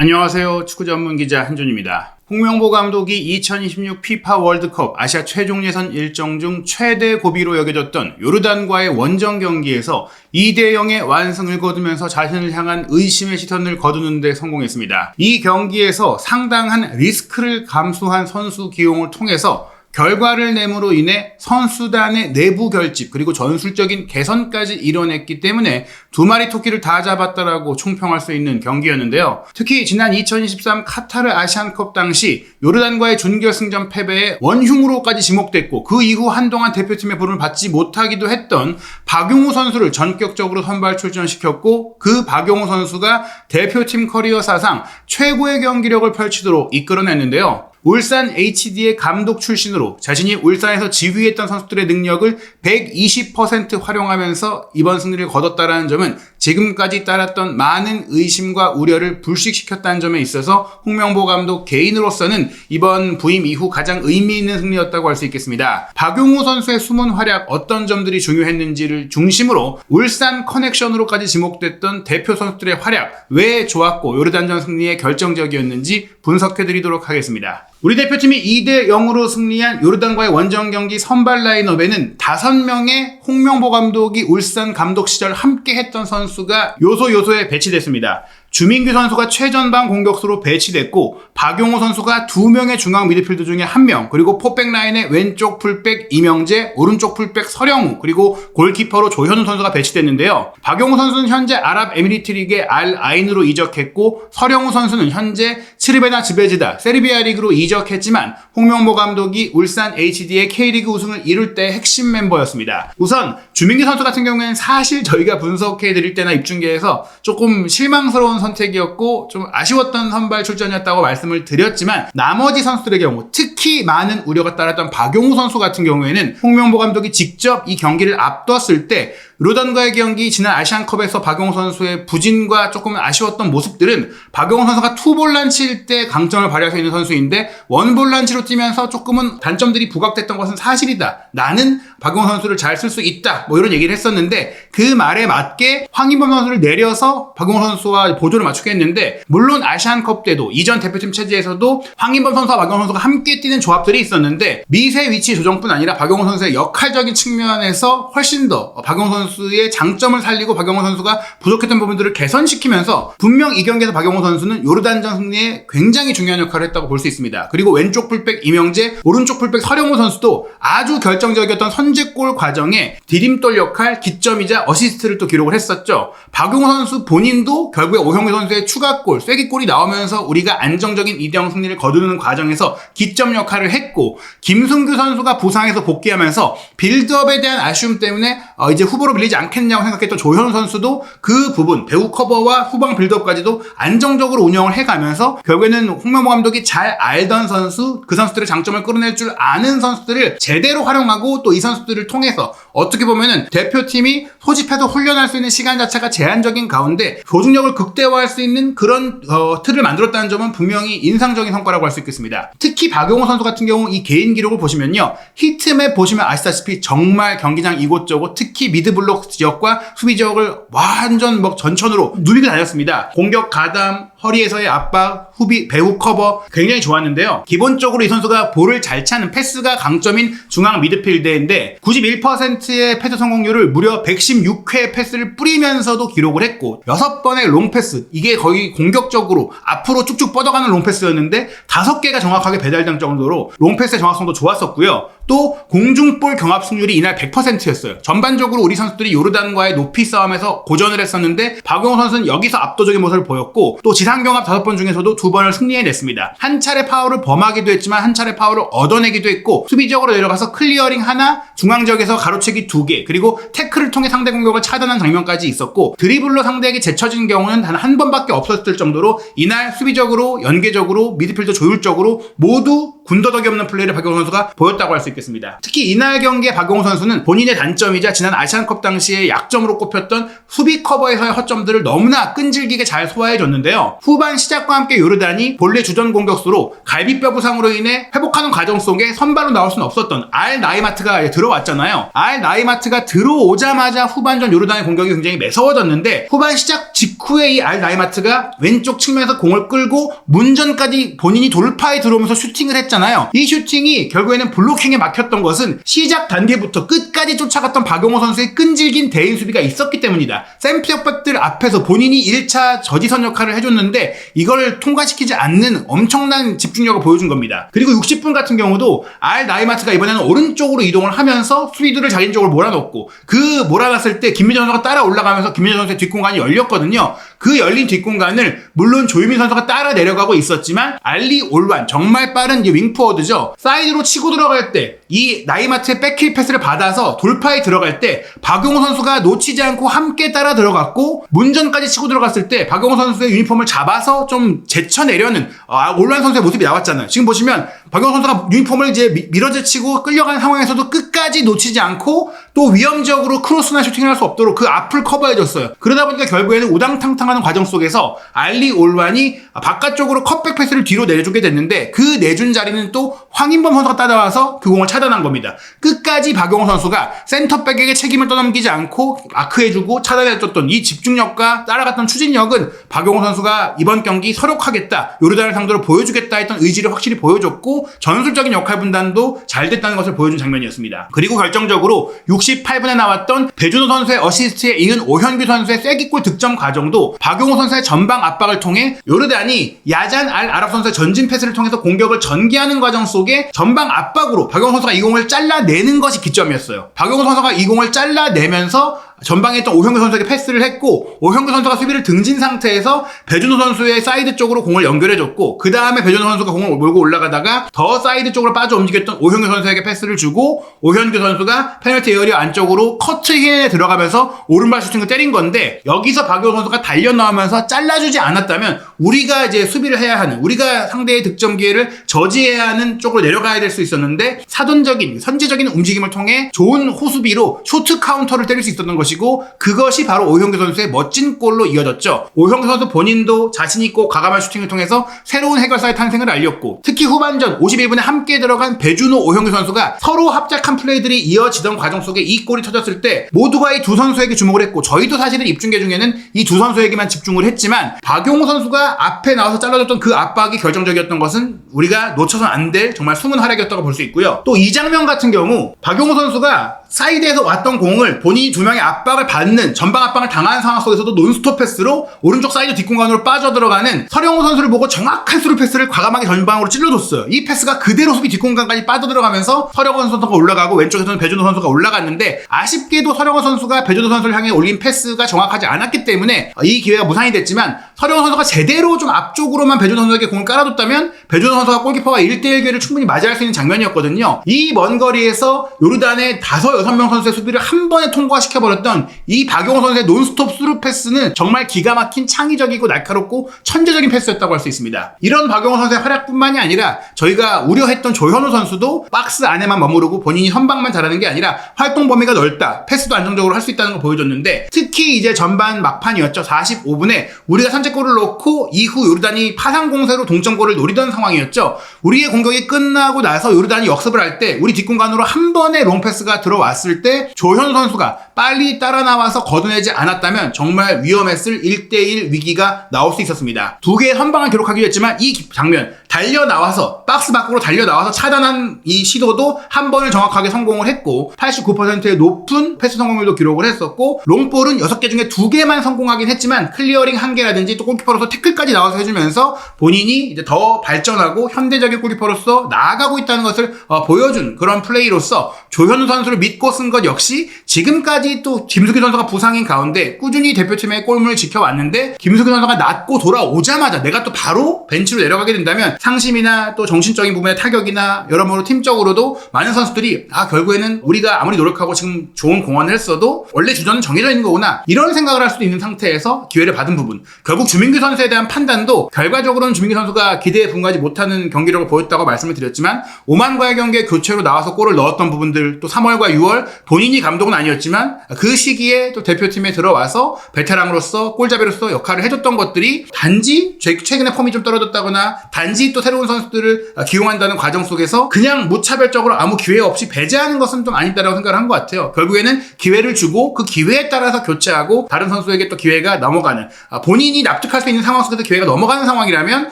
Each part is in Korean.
안녕하세요. 축구 전문 기자 한준입니다. 홍명보 감독이 2026 피파 월드컵 아시아 최종 예선 일정 중 최대 고비로 여겨졌던 요르단과의 원정 경기에서 2대0의 완승을 거두면서 자신을 향한 의심의 시선을 거두는 데 성공했습니다. 이 경기에서 상당한 리스크를 감수한 선수 기용을 통해서 결과를 내므로 인해 선수단의 내부 결집 그리고 전술적인 개선까지 이뤄냈기 때문에 두 마리 토끼를 다 잡았다라고 총평할 수 있는 경기였는데요. 특히 지난 2023 카타르 아시안컵 당시 요르단과의 준결승전 패배에 원흉으로까지 지목됐고 그 이후 한동안 대표팀의 부름을 받지 못하기도 했던 박용우 선수를 전격적으로 선발 출전시켰고 그 박용우 선수가 대표팀 커리어 사상 최고의 경기력을 펼치도록 이끌어냈는데요. 울산 HD의 감독 출신으로 자신이 울산에서 지휘했던 선수들의 능력을 120% 활용하면서 이번 승리를 거뒀다는 점은 지금까지 따랐던 많은 의심과 우려를 불식시켰다는 점에 있어서 홍명보 감독 개인으로서는 이번 부임 이후 가장 의미 있는 승리였다고 할 수 있겠습니다. 박용우 선수의 숨은 활약 어떤 점들이 중요했는지를 중심으로 울산 커넥션으로까지 지목됐던 대표 선수들의 활약 왜 좋았고 요르단전 승리에 결정적이었는지 분석해드리도록 하겠습니다. 우리 대표팀이 2대0으로 승리한 요르단과의 원정 경기 선발 라인업에는 5명의 홍명보 감독이 울산 감독 시절 함께 했던 선수가 요소에 배치됐습니다. 주민규 선수가 최전방 공격수로 배치됐고 박용우 선수가 2명의 중앙 미드필더 중에 1명 그리고 포백 라인의 왼쪽 풀백 이명재, 오른쪽 풀백 서령우 그리고 골키퍼로 조현우 선수가 배치됐는데요. 박용우 선수는 현재 아랍에미리트 리그의 알 아인으로 이적했고 서령우 선수는 현재 스르베나 즈베즈다 세르비아 리그로 이적했지만 홍명보 감독이 울산 HD의 K리그 우승을 이룰 때 핵심 멤버였습니다. 우선 주민규 선수 같은 경우에는 사실 저희가 분석해드릴 때나 입중계에서 조금 실망스러운 선택이었고 좀 아쉬웠던 선발 출전이었다고 말씀을 드렸지만 나머지 선수들의 경우 특히 많은 우려가 따랐던 박용우 선수 같은 경우에는 홍명보 감독이 직접 이 경기를 앞뒀을 때 요르단과의 경기 지난 아시안컵에서 박용우 선수의 부진과 조금 아쉬웠던 모습들은 박용우 선수가 투볼란치일 때 강점을 발휘할 수 있는 선수인데 원볼란치로 뛰면서 조금은 단점들이 부각됐던 것은 사실이다. 나는 박용우 선수를 잘 쓸 수 있다. 이런 얘기를 했었는데 그 말에 맞게 황인범 선수를 내려서 박용우 선수와 보조를 맞추게 했는데 물론 아시안컵 때도 이전 대표팀 체제에서도 황인범 선수와 박용우 선수가 함께 뛰는 조합들이 있었는데 미세 위치 조정뿐 아니라 박용우 선수의 역할적인 측면에서 훨씬 더 박용우 선수의 장점을 살리고 박용우 선수가 부족했던 부분들을 개선시키면서 분명 이 경기에서 박용우 선수는 요르단전 승리에 굉장히 중요한 역할을 했다고 볼 수 있습니다. 그리고 왼쪽 풀백 이명재, 오른쪽 풀백 서령우 선수도 아주 결정적이었던 선제골 과정에 디딤돌 역할, 기점이자 어시스트를 또 기록을 했었죠. 박용우 선수 본인도 결국에 오형규 선수의 추가골, 쐐기골이 나오면서 우리가 안정적인 2대0 승리를 거두는 과정에서 기점 역할을 했고 김승규 선수가 부상에서 복귀하면서 빌드업에 대한 아쉬움 때문에 이제 후보로 밀리지 않겠냐고 생각했던 조현우 선수도 그 부분 배후 커버와 후방 빌드업까지도 안정적으로 운영을 해가면서 결국에는 홍명보 감독이 잘 알던 선수, 그 선수들의 장점을 끌어낼 줄 아는 선수들을 제대로 활용하고 또 이 선수들을 통해서 어떻게 보면은 대표팀이 소집해서 훈련할 수 있는 시간 자체가 제한적인 가운데 조직력을 극대화할 수 있는 그런 틀을 만들었다는 점은 분명히 인상적인 성과라고 할 수 있겠습니다. 특히 박용우 선수 같은 경우 이 개인 기록을 보시면요. 히트맵 보시면 아시다시피 정말 경기장 이곳저곳 특히 미드블록 지역과 수비 지역을 완전 전천으로 누비고 다녔습니다. 공격 가담, 허리에서의 압박, 배후 커버 굉장히 좋았는데요. 기본적으로 이 선수가 볼을 잘 차는 패스가 강점인 중앙 미드필더인데 91%의 패스 성공률을 무려 116회 패스를 뿌리면서도 기록을 했고 6번의 롱패스 이게 거의 공격적으로 앞으로 쭉쭉 뻗어가는 롱패스였는데 5개가 정확하게 배달될 정도로 롱패스의 정확성도 좋았었고요. 또 공중볼 경합 승률이 이날 100%였어요. 전반적으로 우리 선수들이 요르단과의 높이 싸움에서 고전을 했었는데 박용우 선수는 여기서 압도적인 모습을 보였고 또 지상 경합 5번 중에서도 2번을 승리해냈습니다. 한 차례 파울을 범하기도 했지만 한 차례 파울을 얻어내기도 했고 수비적으로 내려가서 클리어링 하나, 중앙지역에서 가로채기 2개 그리고 태클을 통해 상대 공격을 차단한 장면까지 있었고 드리블로 상대에게 제쳐진 경우는 단 한 번밖에 없었을 정도로 이날 수비적으로 연계적으로 미드필더 조율적으로 모두 군더더기 없는 플레이를 박용우 선수가 보였다고 할 수 있겠습니다. 특히 이날 경기에 박용우 선수는 본인의 단점이자 지난 아시안컵 당시에 약점으로 꼽혔던 수비 커버에서의 허점들을 너무나 끈질기게 잘 소화해줬는데요. 후반 시작과 함께 요르단이 본래 주전 공격수로 갈비뼈 부상으로 인해 회복하는 과정 속에 선발로 나올 수는 없었던 알 나이마트가 들어왔잖아요. 알 나이마트가 들어오자마자 후반전 요르단의 공격이 굉장히 매서워졌는데 후반 시작 직후에 이 알 나이마트가 왼쪽 측면에서 공을 끌고 문전까지 본인이 돌파에 들어오면서 슈팅을 했잖아요. 이 슈팅이 결국에는 블로킹에 막혔던 것은 시작 단계부터 끝까지 쫓아갔던 박용호 선수의 끈질긴 대인 수비가 있었기 때문이다. 샘플백들 앞에서 본인이 1차 저지선 역할을 해줬는데 이걸 통과시키지 않는 엄청난 집중력을 보여준 겁니다. 그리고 60분 같은 경우도 알 나이마트가 이번에는 오른쪽으로 이동을 하면서 수비들을 자기 쪽으로 몰아넣고 그 몰아놨을 때 김민재 선수가 따라 올라가면서 김민재 선수의 뒷공간이 열렸거든요. 그 열린 뒷공간을 물론 조유민 선수가 따라 내려가고 있었지만 알리 올완 정말 빠른 윙포워드죠. 사이드로 치고 들어갈 때 이 나이마트의 백힐 패스를 받아서 돌파에 들어갈 때 박용호 선수가 놓치지 않고 함께 따라 들어갔고 문전까지 치고 들어갔을 때 박용호 선수의 유니폼을 잡아서 좀 제쳐내려는 올완 선수의 모습이 나왔잖아요. 지금 보시면 박용호 선수가 유니폼을 이제 밀어제치고 끌려가는 상황에서도 끝까지 놓치지 않고 또 위험적으로 크로스나 슈팅을 할 수 없도록 그 앞을 커버해줬어요. 그러다 보니까 결국에는 우당탕탕하는 과정 속에서 알리 올완이 바깥쪽으로 컷백 패스를 뒤로 내주게 됐는데 그 내준 자리는 또 황인범 선수가 따라와서 그 공을 차단한 겁니다. 끝까지 박용호 선수가 센터백에게 책임을 떠넘기지 않고 마크해주고 차단해줬던 이 집중력과 따라갔던 추진력은 박용호 선수가 이번 경기 서력하겠다, 요르단을 상대로 보여주겠다 했던 의지를 확실히 보여줬고 전술적인 역할 분단도 잘 됐다는 것을 보여준 장면이었습니다. 그리고 결정적으로 68분에 나왔던 배준호 선수의 어시스트에 이은 오현규 선수의 쐐기골 득점 과정도 박용호 선수의 전방 압박을 통해 요르단이 야잔 알 아랍 선수의 전진 패스를 통해서 공격을 전개하는 과정 속에 전방 압박으로 박용호 선수가 이 공을 잘라내는 것이 기점이었어요. 박용호 선수가 이 공을 잘라내면서 전방에 있던 오현규 선수에게 패스를 했고 오현규 선수가 수비를 등진 상태에서 배준호 선수의 사이드 쪽으로 공을 연결해줬고 그 다음에 배준호 선수가 공을 몰고 올라가다가 더 사이드 쪽으로 빠져 움직였던 오현규 선수에게 패스를 주고 오현규 선수가 페널티 에어리어 안쪽으로 커트힐에 들어가면서 오른발 슈팅을 때린 건데 여기서 박용호 선수가 달려나오면서 잘라주지 않았다면 우리가 이제 수비를 해야 하는 우리가 상대의 득점 기회를 저지해야 하는 쪽으로 내려가야 될 수 있었는데 사돈적인 선제적인 움직임을 통해 좋은 호수비로 쇼트 카운터를 때릴 수 있었던 것이고 그것이 바로 오현규 선수의 멋진 골로 이어졌죠. 오현규 선수 본인도 자신있고 과감한 슈팅을 통해서 새로운 해결사의 탄생을 알렸고 특히 후반전 51분에 함께 들어간 배준호 오현규 선수가 서로 합작한 플레이들이 이어지던 과정 속에 이 골이 터졌을 때 모두가 이 두 선수에게 주목을 했고 저희도 사실은 입중계 중에는 이 두 선수에게만 집중을 했지만 박용호 선수가 앞에 나와서 잘라줬던 그 압박이 결정적이었던 것은 우리가 놓쳐서는 안 될 정말 숨은 활약이었다고 볼 수 있고요. 또 이 장면 같은 경우 박용호 선수가 사이드에서 왔던 공을 본인이 두 명의 압박을 받는 전방 압박을 당하는 상황 속에서도 논스톱 패스로 오른쪽 사이드 뒷공간으로 빠져들어가는 서령호 선수를 보고 정확한 스루 패스를 과감하게 전방으로 찔러줬어요. 이 패스가 그대로 수비 뒷공간까지 빠져들어가면서 서령호 선수가 올라가고 왼쪽에서는 배준호 선수가 올라갔는데 아쉽게도 서령호 선수가 배준호 선수를 향해 올린 패스가 정확하지 않았기 때문에 이 기회가 무산이 됐지만 서령호 선수가 제대로 좀 앞쪽으로만 배준호 선수에게 공을 깔아줬다면 배준호 선수가 골키퍼와 1대1 기회를 충분히 맞이할 수 있는 장면이었거든요. 이 먼 거리에서 요르단의 5-6명 선수의 수비를 한 번에 통과시켜버렸던 이 박용호 선수의 논스톱 스루 패스는 정말 기가 막힌 창의적이고 날카롭고 천재적인 패스였다고 할 수 있습니다. 이런 박용호 선수의 활약뿐만이 아니라 저희가 우려했던 조현우 선수도 박스 안에만 머무르고 본인이 선방만 잘하는 게 아니라 활동 범위가 넓다, 패스도 안정적으로 할 수 있다는 걸 보여줬는데 특히 이제 전반 막판이었죠. 45분에 우리가 선제골을 넣고 이후 요르단이 파상 공세로 동점골을 노리던 상황이었죠. 우리의 공격이 끝나고 나서 요르단이 역습을 할 때 우리 뒷공간으로 한 번의 롱패스가 들어왔을 때 조현우 선수가 빨리 따라 나와서 걷어내지 않았다면 정말 위험했을 1대1 위기가 나올 수 있었습니다. 두 개의 선방을 기록하기도 했지만 이 장면 달려 나와서 박스 밖으로 달려 나와서 차단한 이 시도도 한 번을 정확하게 성공을 했고 89%의 높은 패스 성공률도 기록을 했었고 롱볼은 6개 중에 2개만 성공하긴 했지만 클리어링 1개라든지 또 골키퍼로서 태클까지 나와서 해주면서 본인이 이제 더 발전하고 현대적인 골키퍼로서 나아가고 있다는 것을 보여준 그런 플레이로서 조현우 선수를 믿고 쓴 것 역시 지금까지 또 김수기 선수가 부상인 가운데 꾸준히 대표팀의 골문을 지켜왔는데 김수기 선수가 낫고 돌아오자마자 내가 또 바로 벤치로 내려가게 된다면 상심이나 또 정신적인 부분의 타격이나 여러모로 팀적으로도 많은 선수들이 결국에는 우리가 아무리 노력하고 지금 좋은 공헌을 했어도 원래 주전은 정해져 있는 거구나 이런 생각을 할 수도 있는 상태에서 기회를 받은 부분 결국 주민규 선수에 대한 판단도 결과적으로는 주민규 선수가 기대에 분가하지 못하는 경기력을 보였다고 말씀을 드렸지만 오만과의 경기에 교체로 나와서 골을 넣었던 부분들 또 3월과 6월 6월 본인이 감독은 아니었지만 그 시기에 또 대표팀에 들어와서 베테랑으로서 골잡이로서 역할을 해줬던 것들이 단지 최근에 폼이 좀 떨어졌다거나 단지 또 새로운 선수들을 기용한다는 과정 속에서 그냥 무차별적으로 아무 기회 없이 배제하는 것은 좀 아니다라고 생각을 한 것 같아요. 결국에는 기회를 주고 그 기회에 따라서 교체하고 다른 선수에게 또 기회가 넘어가는, 본인이 납득할 수 있는 상황 속에서 기회가 넘어가는 상황이라면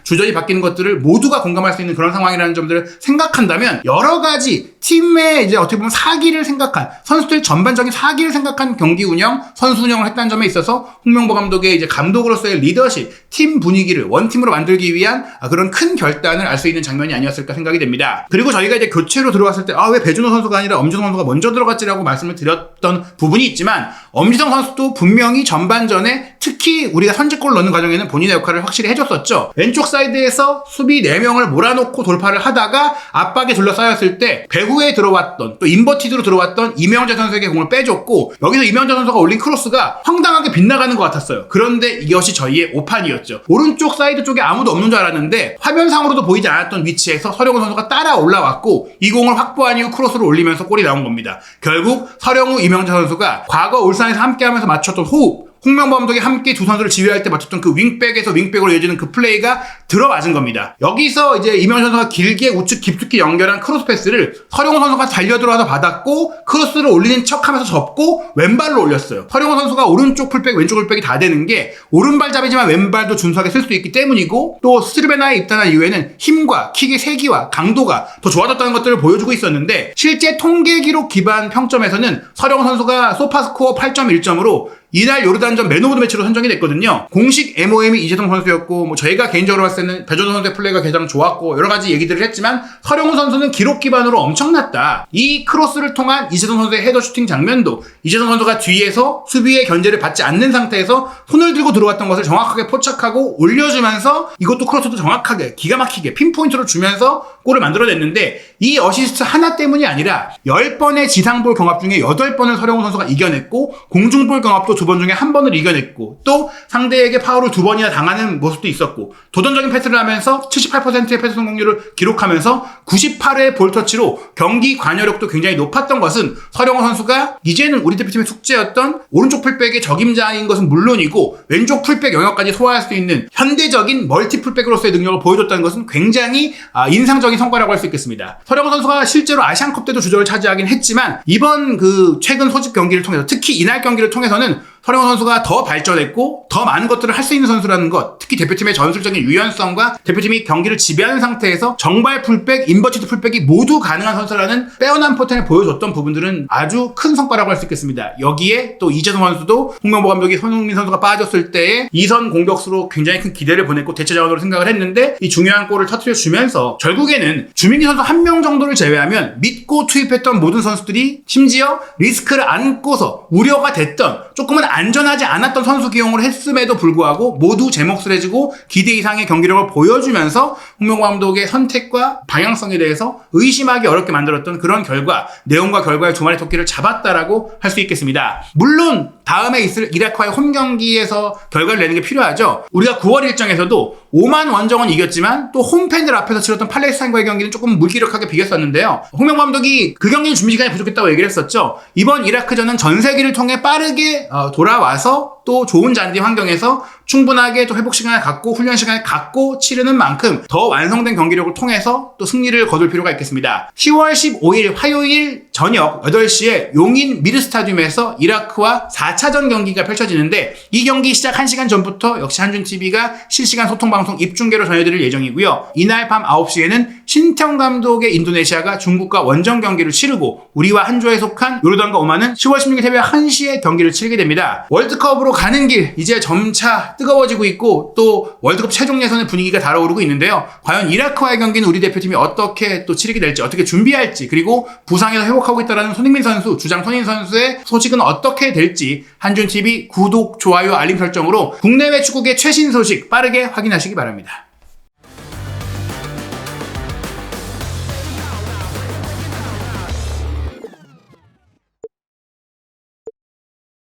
주전이 바뀌는 것들을 모두가 공감할 수 있는 그런 상황이라는 점들을 생각한다면 여러 가지 팀의 이제 어떻게 보면 사기를 생각한, 선수들 전반적인 사기를 생각한 경기 운영, 선수 운영을 했다는 점에 있어서 홍명보 감독의 이제 감독으로서의 리더십, 팀 분위기를 원팀으로 만들기 위한 그런 큰 결단을 알 수 있는 장면이 아니었을까 생각이 됩니다. 그리고 저희가 이제 교체로 들어왔을 때 왜 배준호 선수가 아니라 엄지성 선수가 먼저 들어갔지라고 말씀을 드렸던 부분이 있지만, 엄지성 선수도 분명히 전반전에 특히 우리가 선제골 넣는 과정에는 본인의 역할을 확실히 해줬었죠. 왼쪽 사이드에서 수비 4명을 몰아놓고 돌파를 하다가 압박에 둘러싸였을 때 배후에 들어왔던, 또 인버티드로 들어왔던 이명재 선수에게 공을 빼줬고, 여기서 이명재 선수가 올린 크로스가 황당하게 빗나가는 것 같았어요. 그런데 이것이 저희의 오판이었죠. 오른쪽 사이드 쪽에 아무도 없는 줄 알았는데 화면상으로도 보이지 않았던 위치에서 서령우 선수가 따라 올라왔고 이 공을 확보한 이후 크로스를 올리면서 골이 나온 겁니다. 결국 서령우, 이명재 선수가 과거 울산에서 함께하면서 맞췄던 호흡, 홍명보 감독이 함께 두 선수를 지휘할 때 맞췄던 그 윙백에서 윙백으로 이어지는 그 플레이가 들어맞은 겁니다. 여기서 이제 이명재 선수가 길게 우측 깊숙이 연결한 크로스 패스를 서령우 선수가 달려들어와서 받았고 크로스를 올리는 척하면서 접고 왼발로 올렸어요. 서령우 선수가 오른쪽 풀백, 왼쪽 풀백이 다 되는 게 오른발잡이지만 왼발도 준수하게 쓸 수 있기 때문이고, 또 스트르베나에 입단한 이후에는 힘과 킥의 세기와 강도가 더 좋아졌다는 것들을 보여주고 있었는데, 실제 통계 기록 기반 평점에서는 서령우 선수가 소파스코어 8.1점으로 이날 요르단전 맨 오브 더 매치로 선정이 됐거든요. 공식 MOM이 이재동 선수였고, 저희가 개인적으로 봤을 때는 배준호 선수의 플레이가 가장 좋았고, 여러 가지 얘기들을 했지만, 서령우 선수는 기록 기반으로 엄청났다. 이 크로스를 통한 이재동 선수의 헤더 슈팅 장면도 이재동 선수가 뒤에서 수비의 견제를 받지 않는 상태에서 손을 들고 들어왔던 것을 정확하게 포착하고 올려주면서 이것도 크로스도 정확하게 기가 막히게 핀포인트로 주면서 골을 만들어냈는데, 이 어시스트 하나 때문이 아니라 10번의 지상볼 경합 중에 8번을 서령우 선수가 이겨냈고, 공중볼 경합도 2번 중에 1번을 이겨냈고, 또 상대에게 파울을 2번이나 당하는 모습도 있었고, 도전적인 패스를 하면서 78%의 패스 성공률을 기록하면서 98회의 볼터치로 경기 관여력도 굉장히 높았던 것은 서령우 선수가 이제는 우리 대표팀의 숙제였던 오른쪽 풀백의 적임자인 것은 물론이고 왼쪽 풀백 영역까지 소화할 수 있는 현대적인 멀티 풀백으로서의 능력을 보여줬다는 것은 굉장히 인상적인 성과라고 할 수 있겠습니다. 서령우 선수가 실제로 아시안컵 때도 주전을 차지하긴 했지만, 이번 최근 소집 경기를 통해서, 특히 이날 경기를 통해서는 서령우 선수가 더 발전했고 더 많은 것들을 할 수 있는 선수라는 것, 특히 대표팀의 전술적인 유연성과 대표팀이 경기를 지배하는 상태에서 정발 풀백, 인버티드 풀백이 모두 가능한 선수라는 빼어난 포텐을 보여줬던 부분들은 아주 큰 성과라고 할 수 있겠습니다. 여기에 또 이재동 선수도 홍명보 감독이 손흥민 선수가 빠졌을 때에 2선 공격수로 굉장히 큰 기대를 보냈고 대체 자원으로 생각을 했는데, 이 중요한 골을 터뜨려주면서 결국에는 주민기 선수 1명 정도를 제외하면 믿고 투입했던 모든 선수들이, 심지어 리스크를 안고서 우려가 됐던, 조금은 안전하지 않았던 선수 기용을 했음에도 불구하고 모두 제 몫을 해주고 기대 이상의 경기력을 보여주면서 홍명보 감독의 선택과 방향성에 대해서 의심하기 어렵게 만들었던 그런 결과, 내용과 결과의 두 마리 토끼를 잡았다라고 할 수 있겠습니다. 물론 다음에 있을 이라크와의 홈 경기에서 결과를 내는 게 필요하죠. 우리가 9월 일정에서도 5만 원정은 이겼지만 또 홈팬들 앞에서 치렀던 팔레스타인과의 경기는 조금 무기력하게 비겼었는데요. 홍명보 감독이 그 경기는 준비 시간이 부족했다고 얘기를 했었죠. 이번 이라크전은 전세기를 통해 빠르게 돌아와서 또 좋은 잔디 환경에서 충분하게 또 회복 시간을 갖고 훈련 시간을 갖고 치르는 만큼 더 완성된 경기력을 통해서 또 승리를 거둘 필요가 있겠습니다. 10월 15일 화요일 저녁 8시에 용인 미르 스타디움에서 이라크와 4차전 경기가 펼쳐지는데, 이 경기 시작 1시간 전부터 역시 한준TV가 실시간 소통방송 입중계로 전해드릴 예정이고요. 이날 밤 9시에는 신태용 감독의 인도네시아가 중국과 원정 경기를 치르고, 우리와 한조에 속한 요르단과 오만은 10월 16일 새벽 1시에 경기를 치르게 됩니다. 월드컵으로 가는 길 이제 점차 뜨거워지고 있고, 또 월드컵 최종 예선의 분위기가 달아오르고 있는데요. 과연 이라크와의 경기는 우리 대표팀이 어떻게 또 치르게 될지, 어떻게 준비할지, 그리고 부상에서 회복하고 있다는 손흥민 선수, 주장 손흥민 선수의 소식은 어떻게 될지 한준TV 구독, 좋아요, 알림 설정으로 국내외 축구계 최신 소식 빠르게 확인하시기 바랍니다.